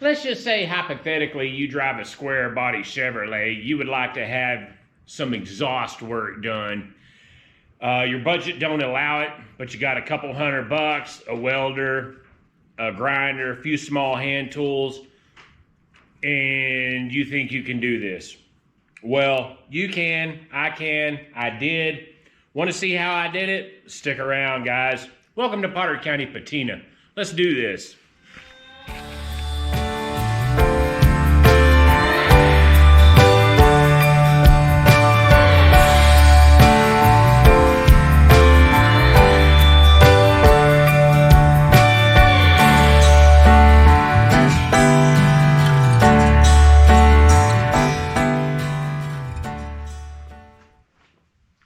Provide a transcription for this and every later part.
let's just say hypothetically you drive a square body Chevrolet, you would like to have some exhaust work done. Your budget don't allow it, but you got a couple $100, a welder, a grinder, a few small hand tools, and you think you can do this. Well, you can, I did. Want to see how I did it? Stick around, guys. Welcome to Potter County Patina. Let's do this.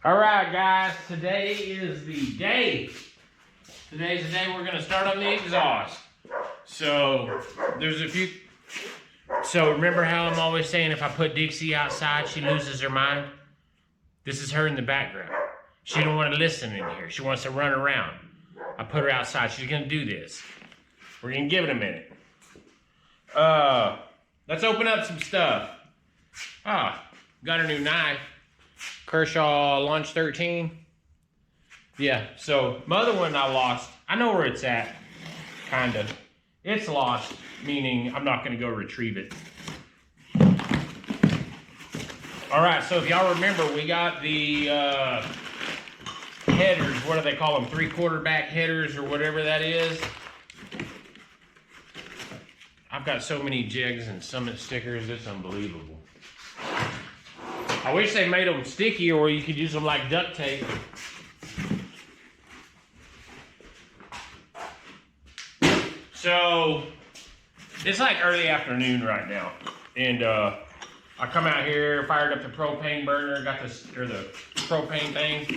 Alright guys, today is the day. Today's the day we're going to start on the exhaust. So, there's a few... So, remember how I'm always saying if I put Dixie outside, she loses her mind? This is her in the background. She don't want to listen in here. She wants to run around. I put her outside. She's going to do this. We're going to give it a minute. Let's open up some stuff. Got a new knife. Kershaw Launch 13. Yeah, so my other one I lost. I know where it's at, kind of. It's lost, meaning I'm not going to go retrieve it. All right, so if y'all remember, we got the headers. What do they call them? 3/4 back headers or whatever that is. I've got so many jigs and Summit stickers, it's unbelievable. I wish they made them sticky or you could use them like duct tape. So, it's like early afternoon right now. And I come out here, fired up the propane burner, got the propane thing.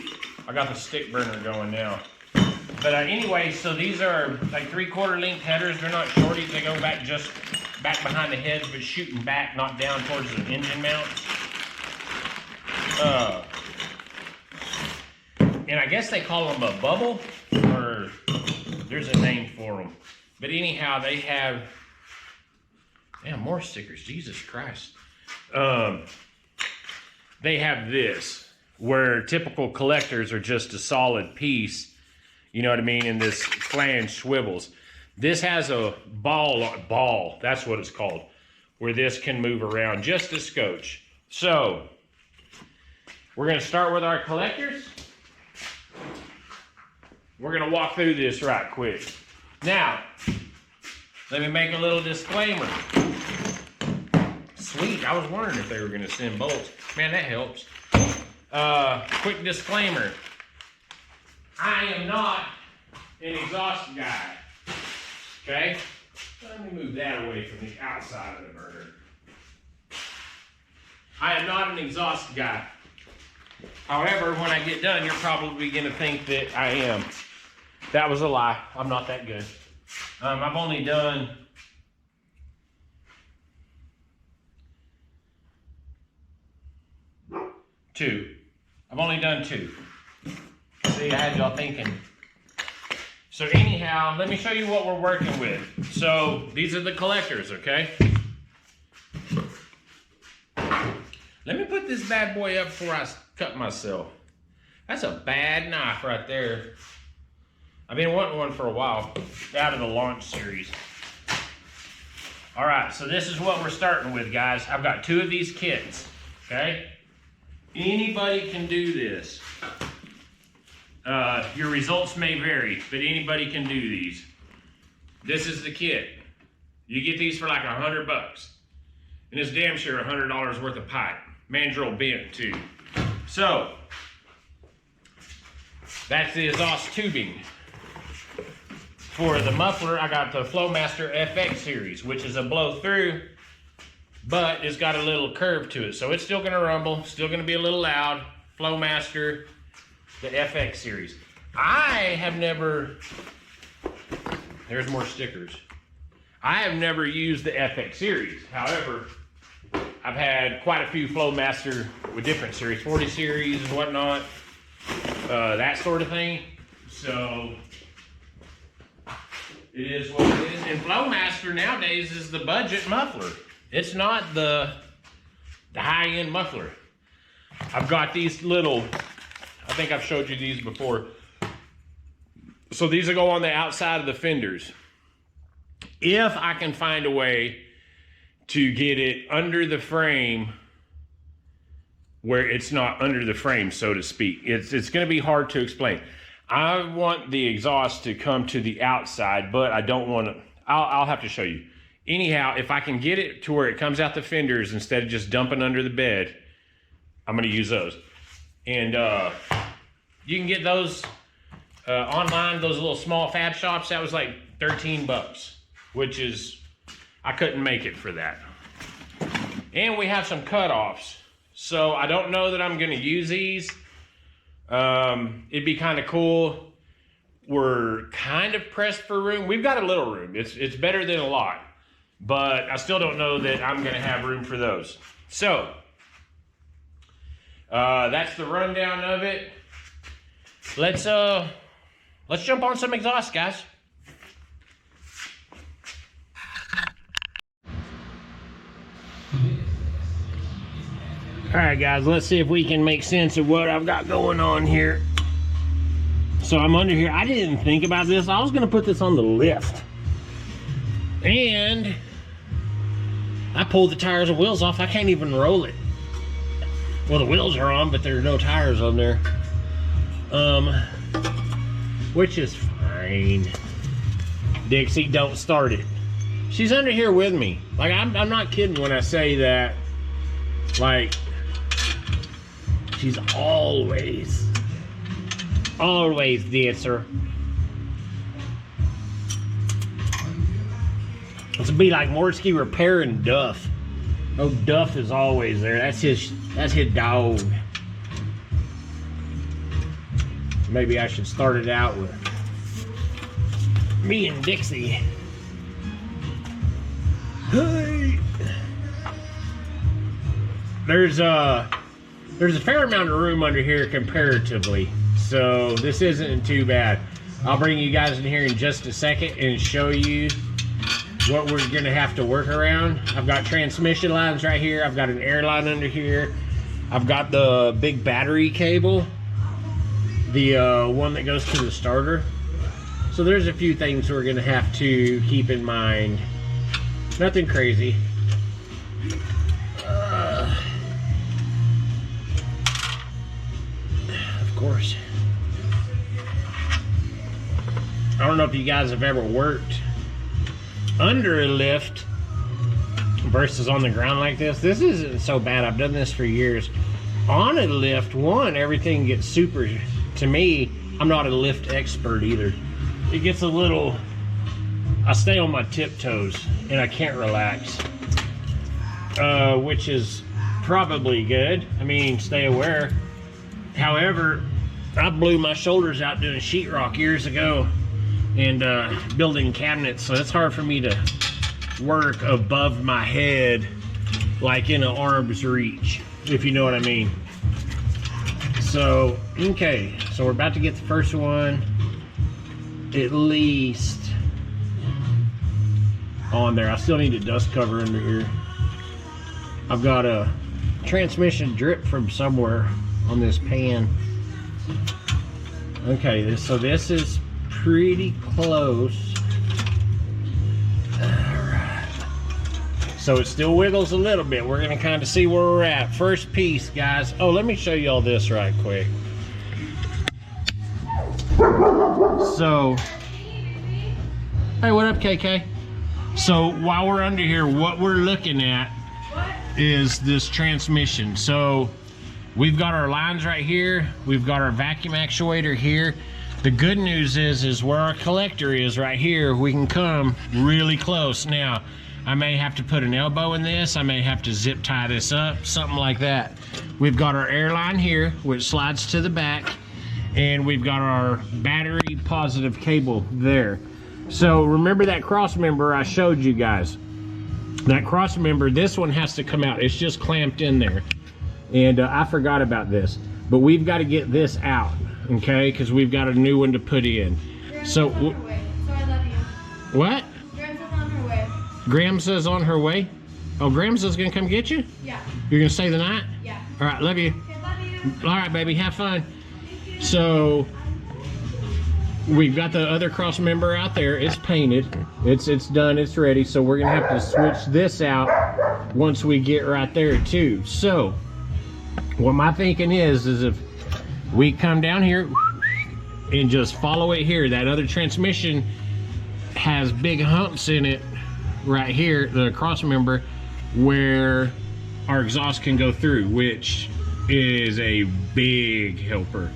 I got the stick burner going now. But anyway, so these are like 3/4 length headers. They're not shorties, they go back just back behind the heads, but shooting back, not down towards the engine mount. And I guess they call them a bubble, or there's a name for them. But anyhow, they have, damn, more stickers, Jesus Christ. They have this, where typical collectors are just a solid piece, you know what I mean, and this flange swivels. This has a ball, that's what it's called, where this can move around just a scotch. So, we're going to start with our collectors. We're going to walk through this right quick. Now, let me make a little disclaimer. Sweet, I was wondering if they were going to send bolts. Man, that helps. Quick disclaimer. I am not an exhaust guy. Okay? Let me move that away from the outside of the burner. I am not an exhaust guy. However, when I get done, you're probably going to think that I am. That was a lie. I'm not that good. I've only done two. I've only done two. See, I had y'all thinking. So anyhow, let me show you what we're working with. So these are the collectors, okay? Let me put this bad boy up before I cut myself. That's a bad knife right there. I've been wanting one for a while, out of the Launch series. All right, so this is what we're starting with, guys. I've got two of these kits, okay? Anybody can do this. Your results may vary, but anybody can do these. This is the kit. You get these for like $100. And it's damn sure $100 worth of pipe. Mandrel bent too. So, that's the exhaust tubing. For the muffler, I got the Flowmaster FX series, which is a blow through, but it's got a little curve to it. So it's still gonna rumble, still gonna be a little loud. Flowmaster, the FX series. I have never, there's more stickers. I have never used the FX series. However, I've had quite a few Flowmaster with different series, 40 series and whatnot, that sort of thing. So It is what it is. And Flowmaster nowadays is the budget muffler. It's not the high-end muffler. I've got these little, I think I've showed you these before. So these will go on the outside of the fenders. If I can find a way to get it under the frame where it's not under the frame, so to speak. It's going to be hard to explain. I want the exhaust to come to the outside, but I don't want to, I'll have to show you. Anyhow, if I can get it to where it comes out the fenders instead of just dumping under the bed, I'm going to use those. And you can get those online, those little small fab shops. That was like 13 bucks, which is, I couldn't make it for that. And we have some cutoffs. So I don't know that I'm going to use these. It'd be kind of cool. We're kind of pressed for room. We've got a little room. It's better than a lot. But I still don't know that I'm going to have room for those. So that's the rundown of it. Let's jump on some exhaust, guys. All right, guys, let's see if we can make sense of what I've got going on here. So I'm under here. I didn't think about this. I was going to put this on the lift. And I pulled the tires and wheels off. I can't even roll it. Well, the wheels are on, but there's no tires on there. Which is fine. Dixie, don't start it. She's under here with me. Like, I'm not kidding when I say that. Like, she's always dancer. It's be like Morsky repairing Duff. Oh, Duff is always there. That's his dog. Maybe I should start it out with me and Dixie. Hey. There's a fair amount of room under here comparatively, so this isn't too bad. I'll bring you guys in here in just a second and show you what we're gonna have to work around. I've got transmission lines right here. I've got an air line under here. I've got the big battery cable, the one that goes to the starter. So there's a few things we're gonna have to keep in mind. Nothing crazy. Of course. I don't know if you guys have ever worked under a lift versus on the ground like this. This isn't so bad. I've done this for years. On a lift, everything gets super, to me, I'm not a lift expert either. It gets a little, I stay on my tiptoes and I can't relax, which is probably good. I mean, stay aware. However, I blew my shoulders out doing sheetrock years ago and building cabinets, so it's hard for me to work above my head like in an arm's reach, if you know what I mean. So, okay, so we're about to get the first one at least on there. I still need a dust cover under here. I've got a transmission drip from somewhere on this pan. Okay, so this is pretty close. Alright. So it still wiggles a little bit. We're gonna kind of see where we're at. First piece, guys. Oh, let me show you all this right quick. So, hey, what up, KK? So while we're under here, what we're looking at is this transmission. So we've got our lines right here. We've got our vacuum actuator here. The good news is where our collector is right here, we can come really close. Now, I may have to put an elbow in this. I may have to zip tie this up, something like that. We've got our air line here, which slides to the back, and we've got our battery positive cable there. So remember that cross member I showed you guys. That cross member, this one has to come out. It's just clamped in there. And I forgot about this, but we've got to get this out, okay? Because we've got a new one to put in. So I love you. What? Grandma's on her way. Gramsa's on her way? Oh, Gramsa's gonna come get you? Yeah. You're gonna stay the night? Yeah. All right, love you. Okay, love you. All right, baby, have fun. So we've got the other cross member out there. It's painted. It's done. It's ready. So we're gonna have to switch this out once we get right there too. So what my thinking is if we come down here and just follow it here, that other transmission has big humps in it right here, the cross member, where our exhaust can go through, which is a big helper.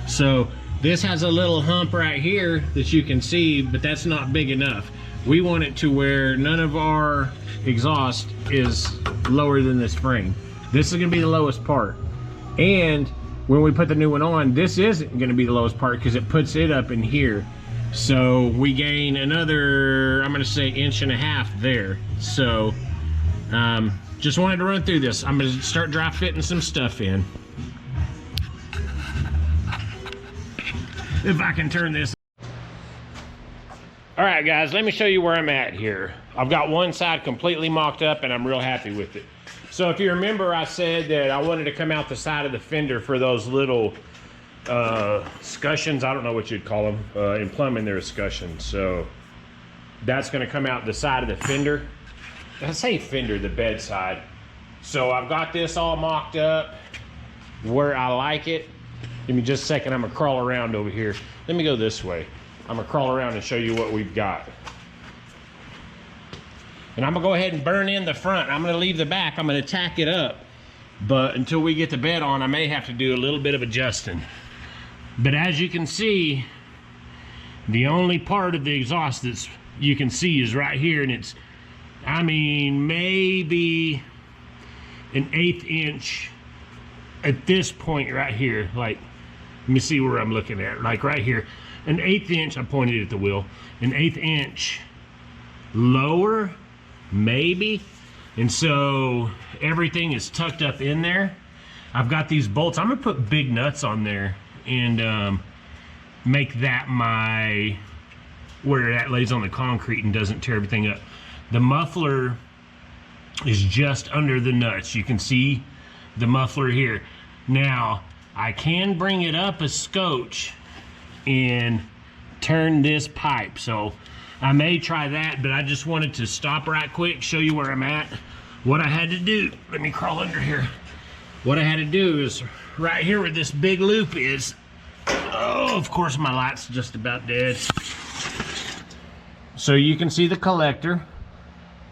So this has a little hump right here that you can see, but that's not big enough. We want it to where none of our exhaust is lower than this frame. This is gonna be the lowest part. And when we put the new one on, this isn't gonna be the lowest part because it puts it up in here. So we gain another, I'm gonna say 1.5 inches there. So just wanted to run through this. I'm gonna start dry fitting some stuff in. If I can turn this. All right, guys, let me show you where I'm at here. I've got one side completely mocked up and I'm real happy with it. So if you remember, I said that I wanted to come out the side of the fender for those little scutcheons. I don't know what you'd call them. In plumbing, they're scutcheons. So that's gonna come out the side of the fender. I say fender, the bed side. So I've got this all mocked up where I like it. Give me just a second, I'm gonna crawl around over here. Let me go this way. I'm gonna crawl around and show you what we've got. And I'm gonna go ahead and burn in the front. I'm gonna leave the back, I'm gonna tack it up. But until we get the bed on, I may have to do a little bit of adjusting. But as you can see, the only part of the exhaust that you can see is right here, and it's, I mean, maybe an 1/8 inch at this point right here. Like, let me see where I'm looking at. Like right here, an 1/8 inch, I pointed at the wheel, an 1/8 inch lower, maybe. And so everything is tucked up in there. I've got these bolts. I'm gonna put big nuts on there and make that my, where that lays on the concrete and doesn't tear everything up. The muffler is just under the nuts. You can see the muffler here. Now, I can bring it up a scotch and turn this pipe. So I may try that, but I just wanted to stop right quick, show you where I'm at. What I had to do, let me crawl under here. What I had to do is right here where this big loop is. Oh, of course my light's just about dead. So you can see the collector.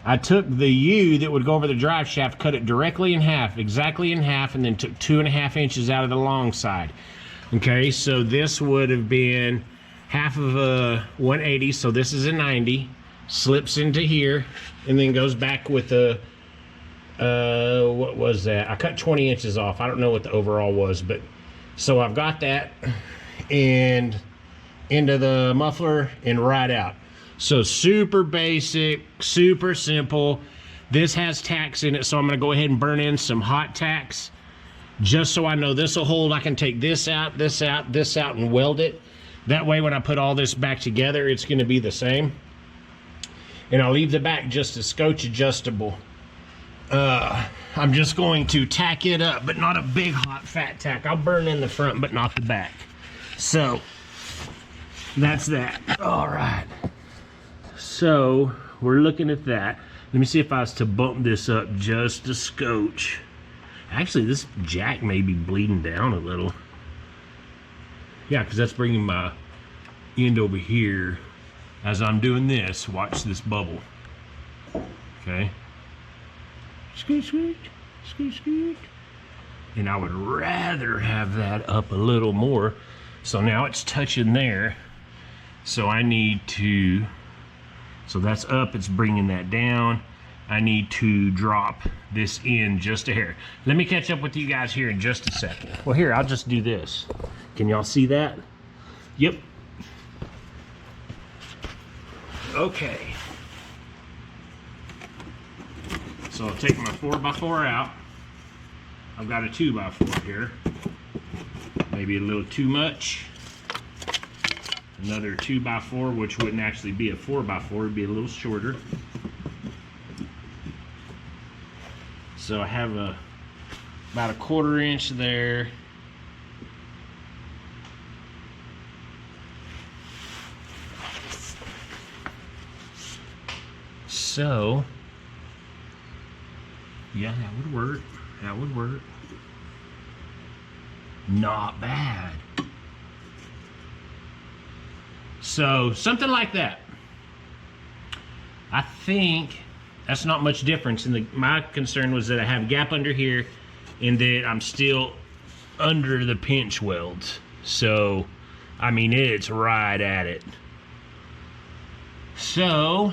I took the U that would go over the drive shaft, cut it directly in half, exactly in half, and then took 2.5 inches out of the long side. Okay, so this would have been half of a 180, so this is a 90, slips into here, and then goes back with a, what was that? I cut 20 inches off. I don't know what the overall was, but so I've got that and into the muffler and right out. So super basic, super simple. This has tacks in it, so I'm gonna go ahead and burn in some hot tacks just so I know this will hold. I can take this out, this out, this out, and weld it. That way when I put all this back together, it's gonna be the same. And I'll leave the back just a scotch adjustable. I'm just going to tack it up, but not a big hot fat tack. I'll burn in the front, but not the back. So that's that. All right. So we're looking at that. Let me see if I was to bump this up just a scotch. Actually, this jack may be bleeding down a little. Yeah, because that's bringing my end over here. As I'm doing this, watch this bubble. Okay. Scoot, scoot, scoot, scoot. And I would rather have that up a little more. So now it's touching there. So I need to, so that's up, it's bringing that down. I need to drop this in just a hair. Let me catch up with you guys here in just a second. Well, here, I'll just do this. Can y'all see that? Yep. Okay. So I'll take my 4x4 out. I've got a 2x4 here. Maybe a little too much. another 2x4, which wouldn't actually be a 4x4, it'd be a little shorter. So I have about a 1/4 inch there. So, yeah, that would work. That would work. Not bad. So, something like that. I think that's not much difference. My concern was that I have a gap under here and that I'm still under the pinch welds. So, I mean, it's right at it. So,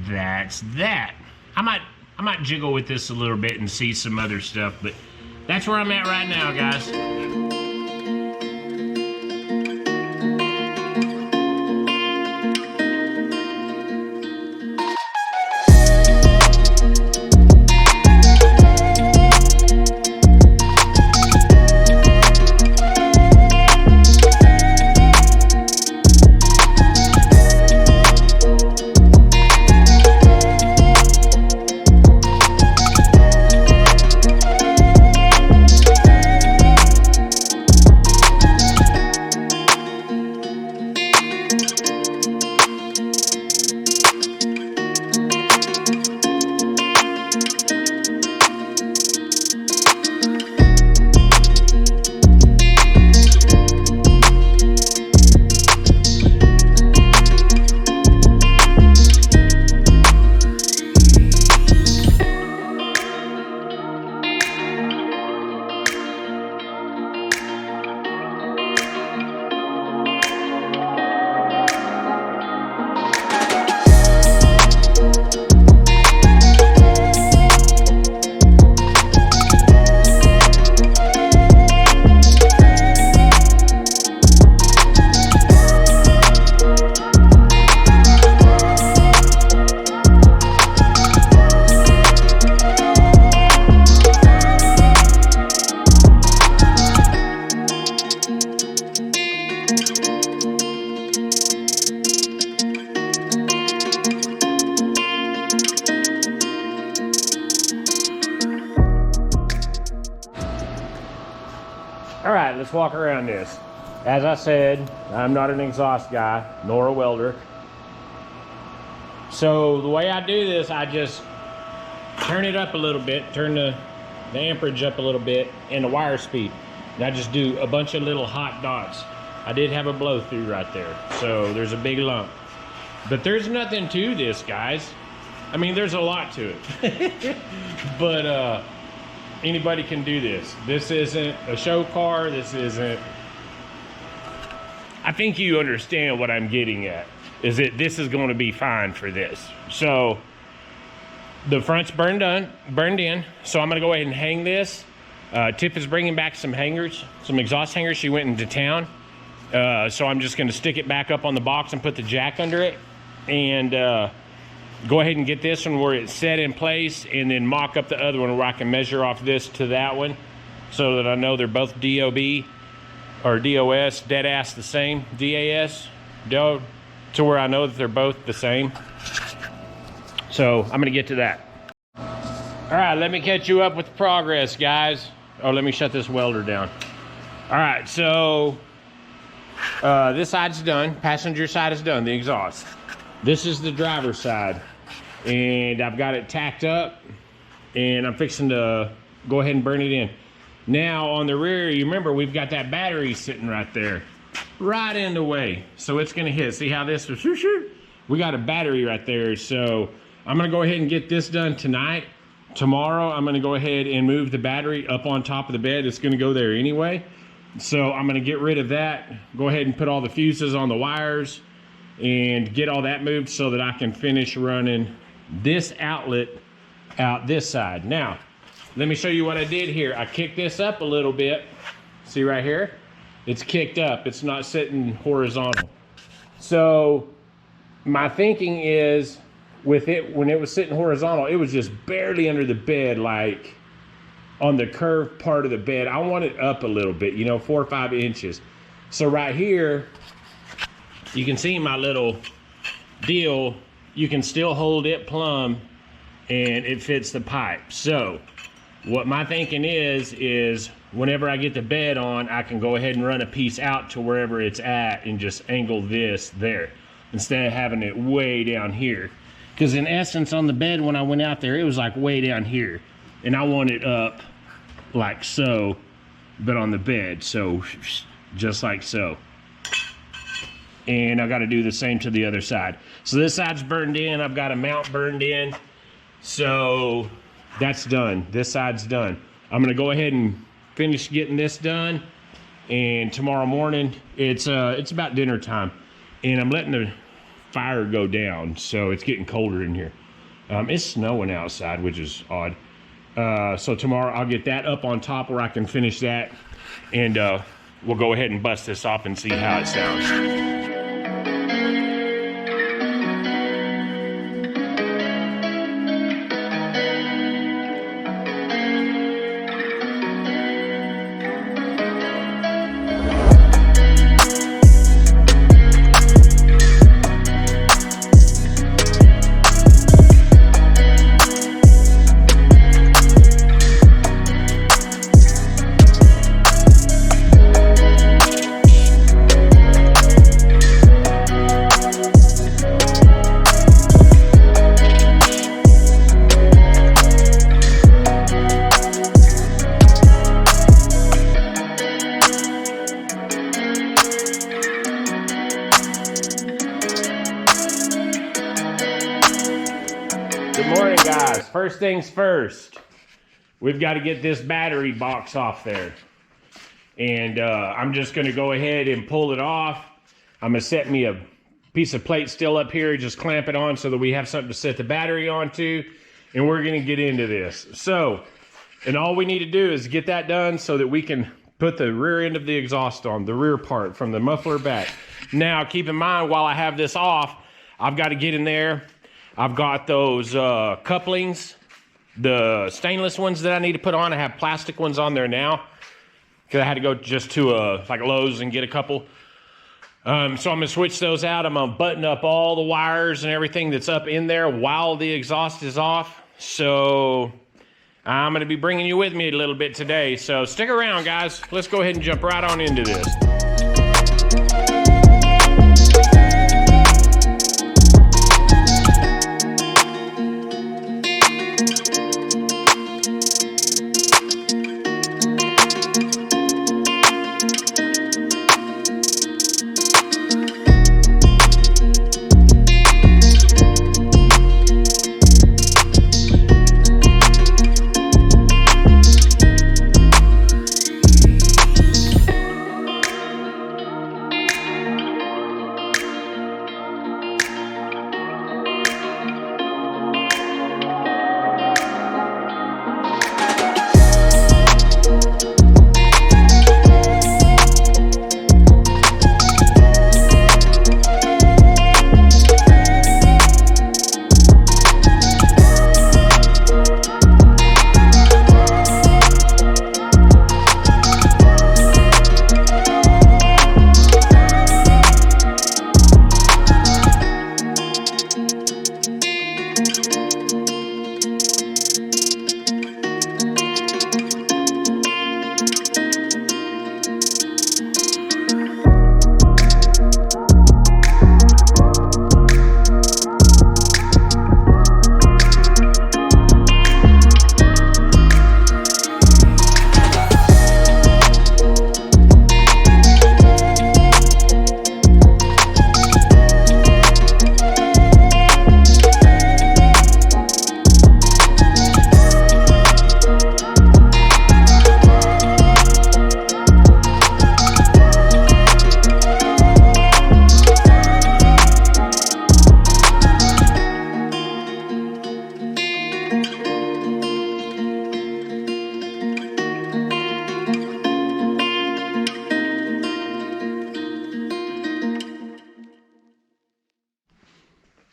that's that. I might jiggle with this a little bit and see some other stuff, but that's where I'm at right now, guys. All right, let's walk around this. As I said, I'm not an exhaust guy, nor a welder. So the way I do this, I just turn it up a little bit, turn the amperage up a little bit, and the wire speed. And I just do a bunch of little hot dots. I did have a blow through right there, so there's a big lump. But there's nothing to this, guys. I mean, there's a lot to it. But anybody can do this. This isn't a show car. This isn't... I think you understand what I'm getting at, is that this is going to be fine for this. So the front's burned in, so I'm going to go ahead and hang this. Tiff is bringing back some hangers, some exhaust hangers. She went into town. So I'm just going to stick it back up on the box and put the jack under it, and go ahead and get this one where it's set in place, and then mock up the other one where I can measure off this to that one, so that I know they're both DOB or DOS, dead ass the same, DAS, to where I know that they're both the same. So I'm gonna get to that. All right, let me catch you up with the progress, guys. Oh, let me shut this welder down. All right, so this side's done. Passenger side is done, the exhaust. This is the driver's side, and I've got it tacked up, and I'm fixing to go ahead and burn it in. Now on the rear, you remember we've got that battery sitting right there, right in the way. So it's gonna hit. See how this was? We got a battery right there. So I'm gonna go ahead and get this done tonight. Tomorrow, I'm gonna go ahead and move the battery up on top of the bed. It's gonna go there anyway. So I'm gonna get rid of that, go ahead and put all the fuses on the wires, and get all that moved so that I can finish running this outlet out this side. Now, let me show you what I did here. I kicked this up a little bit. See right here? It's kicked up. It's not sitting horizontal. So my thinking is, with it, when it was sitting horizontal, it was just barely under the bed, like on the curved part of the bed. I want it up a little bit, you know, 4 or 5 inches. So right here, you can see my little deal. You can still hold it plumb and it fits the pipe. So what my thinking is whenever I get the bed on, I can go ahead and run a piece out to wherever it's at and just angle this there instead of having it way down here. Because in essence on the bed when I went out there, it was like way down here. And I want it up like so, but on the bed. So just like so. And I got to do the same to the other side. So this side's burned in. I've got a mount burned in. So that's done. This side's done. I'm going to go ahead and finish getting this done. And tomorrow morning, it's about dinner time. And I'm letting the fire go down. So it's getting colder in here. It's snowing outside, which is odd. So tomorrow I'll get that up on top where I can finish that. And we'll go ahead and bust this off and see how it sounds. Good morning, guys. First things first, we've got to get this battery box off there. And I'm just going to go ahead and pull it off. I'm going to set me a piece of plate still up here, just clamp it on so that we have something to set the battery onto. And we're going to get into this. So, and all we need to do is get that done so that we can put the rear end of the exhaust on, the rear part from the muffler back. Now, keep in mind, while I have this off, I've got to get in there. I've got those couplings, the stainless ones that I need to put on. I have plastic ones on there now because I had to go just to like Lowe's and get a couple. So I'm going to switch those out. I'm going to button up all the wires and everything that's up in there while the exhaust is off. So I'm going to be bringing you with me a little bit today. So stick around, guys. Let's go ahead and jump right on into this.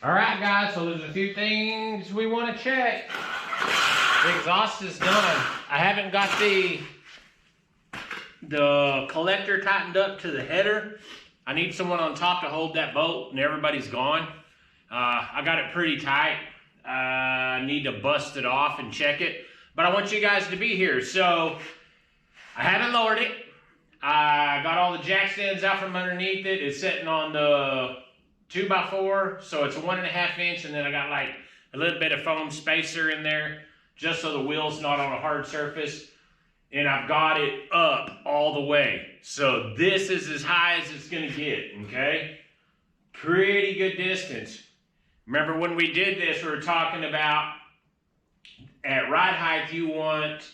All right, guys, so there's a few things we want to check. The exhaust is done. I haven't got the the collector tightened up to the header. I need someone on top to hold that bolt, and everybody's gone. I got it pretty tight. I need to bust it off and check it, but I want you guys to be here. So I haven't lowered it. I got all the jack stands out from underneath it. It's sitting on the 2x4, so it's a 1.5 inch, and then I got like a little bit of foam spacer in there, just so the wheel's not on a hard surface. And I've got it up all the way. So this is as high as it's gonna get, okay? Pretty good distance. Remember when we did this, we were talking about at ride height, you want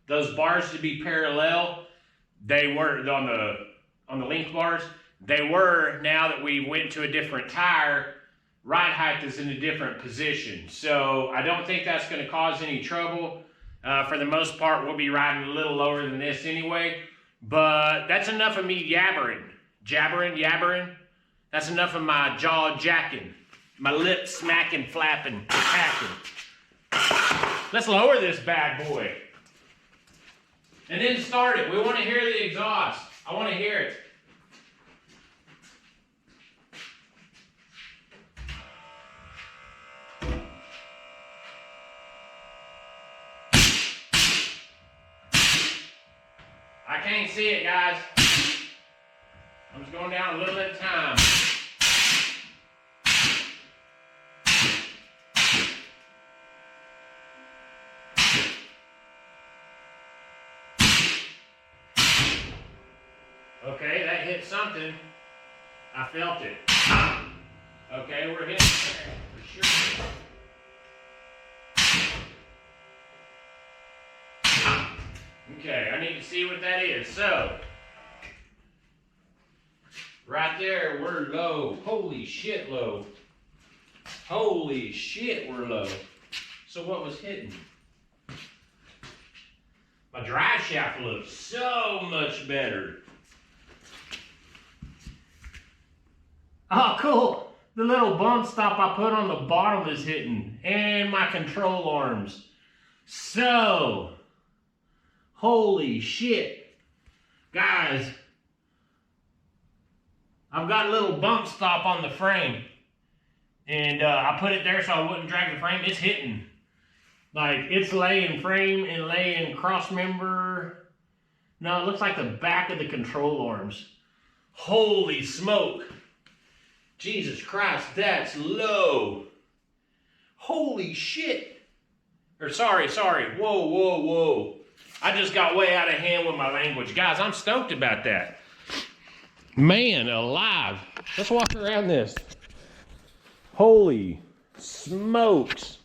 those bars to be parallel. They weren't on the link bars. They were. Now that we went to a different tire, ride height is in a different position. So I don't think that's gonna cause any trouble. For the most part, we'll be riding a little lower than this anyway. But that's enough of me yabbering. That's enough of my jaw jacking, my lips smacking, flapping, hacking. Let's lower this bad boy. And then start it. We want to hear the exhaust. I want to hear it. I can't see it, guys. I'm just going down a little at a time. Okay, that hit something. I felt it. Okay, we're hitting for sure. Okay, I need to see what that is. So, right there, we're low. Holy shit, low. Holy shit, we're low. So what was hitting? My drive shaft looks so much better. Oh, cool. The little bump stop I put on the bottom is hitting. And my control arms. So, holy shit. Guys, I've got a little bump stop on the frame. And I put it there so I wouldn't drag the frame. It's hitting. Like, it's laying frame and laying cross member. No, it looks like the back of the control arms. Holy smoke. Jesus Christ, that's low. Holy shit. Or sorry. Whoa. I just got way out of hand with my language. Guys, I'm stoked about that. Man alive. Let's walk around this. Holy smokes.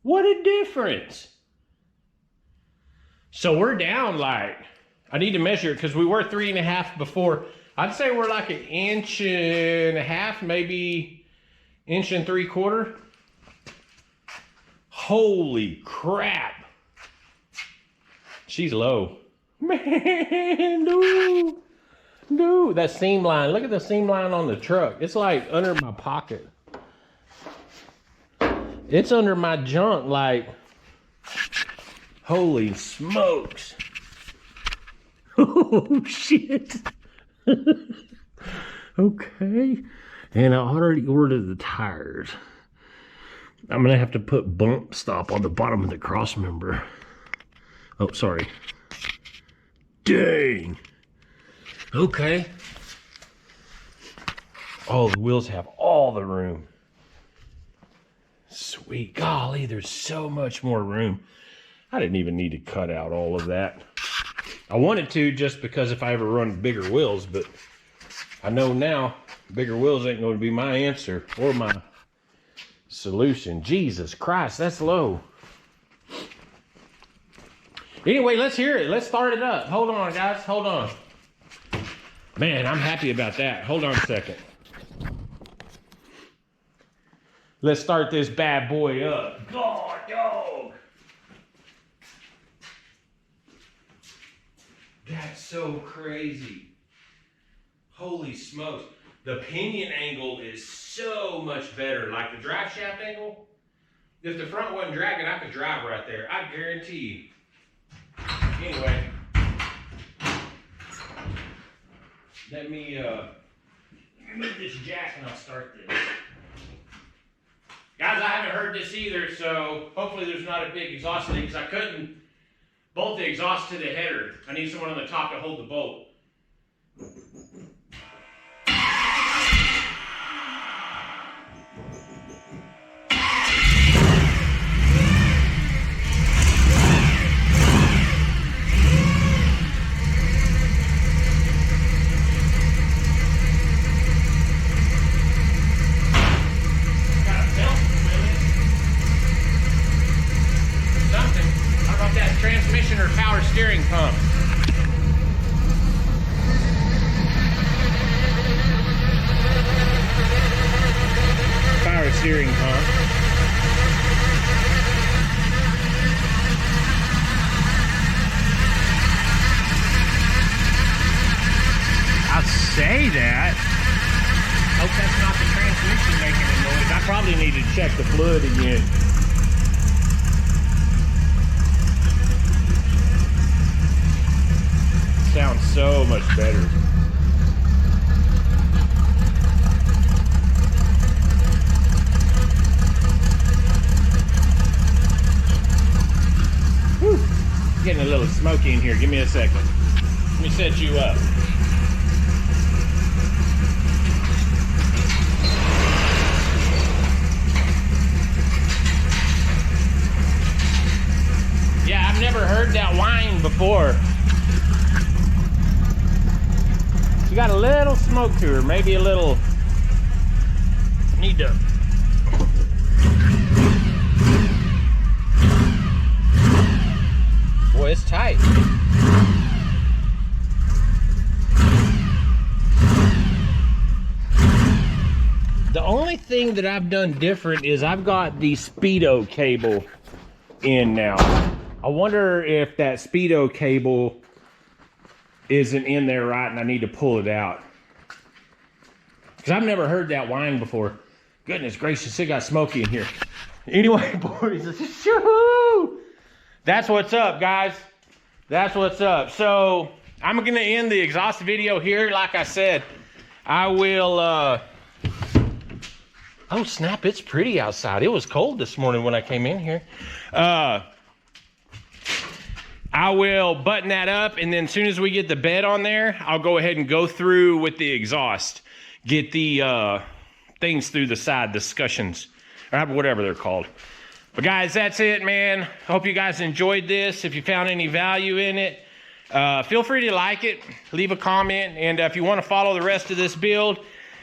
What a difference. So we're down like, I need to measure it because we were 3.5 before. I'd say we're like 1.5 inches, maybe 1.75 inches. Holy crap. She's low. Man, dude, that seam line. Look at the seam line on the truck. It's like under my pocket. It's under my junk, like, holy smokes. Oh, shit. Okay. And I already ordered the tires. I'm going to have to put bump stop on the bottom of the cross member. Oh, sorry. Dang. Okay. Oh, the wheels have all the room. Sweet. Golly, there's so much more room. I didn't even need to cut out all of that. I wanted to just because if I ever run bigger wheels, but I know now bigger wheels ain't going to be my answer or my solution. Jesus Christ, that's low. Anyway, let's hear it. Let's start it up. Hold on, guys. Hold on. Man, I'm happy about that. Hold on a second. Let's start this bad boy up. God, dog. That's so crazy. Holy smokes. The pinion angle is so much better. Like the drive shaft angle, if the front wasn't dragging, I could drive right there. I guarantee you. Anyway, let me move this jack and I'll start this. Guys, I haven't heard this either, so hopefully there's not a big exhaust leak because I couldn't bolt the exhaust to the header. I need someone on the top to hold the bolt. Transmission or power steering pump. Power steering pump. I'll say that. Hope that's not the transmission making a noise. I probably need to check the fluid again. Sounds so much better. Whew. Getting a little smoky in here. Give me a second. Let me set you up. Yeah, I've never heard that whine before. She got a little smoke to her, maybe a little, need to. Boy, it's tight. The only thing that I've done different is I've got the Speedo cable in now. I wonder if that Speedo cable isn't in there right and I need to pull it out. Because I've never heard that whine before. Goodness gracious, it got smoky in here. Anyway, boys, that's what's up, guys. That's what's up. So I'm going to end the exhaust video here. Like I said, I will... Oh, snap, it's pretty outside. It was cold this morning when I came in here. I will button that up, and then as soon as we get the bed on there, I'll go ahead and go through with the exhaust. Get the things through the side, discussions, or whatever they're called. But guys, that's it, man. Hope you guys enjoyed this. If you found any value in it, feel free to like it, leave a comment, and if you want to follow the rest of this build,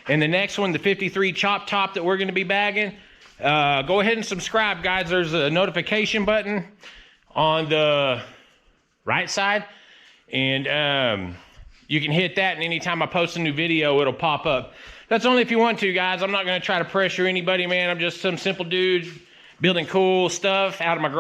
and the next one, the 53 chop top that we're going to be bagging, go ahead and subscribe, guys. There's a notification button on the right side, and you can hit that, and anytime I post a new video, it'll pop up. That's only if you want to, guys. I'm not going to try to pressure anybody, man. I'm just some simple dude building cool stuff out of my garage.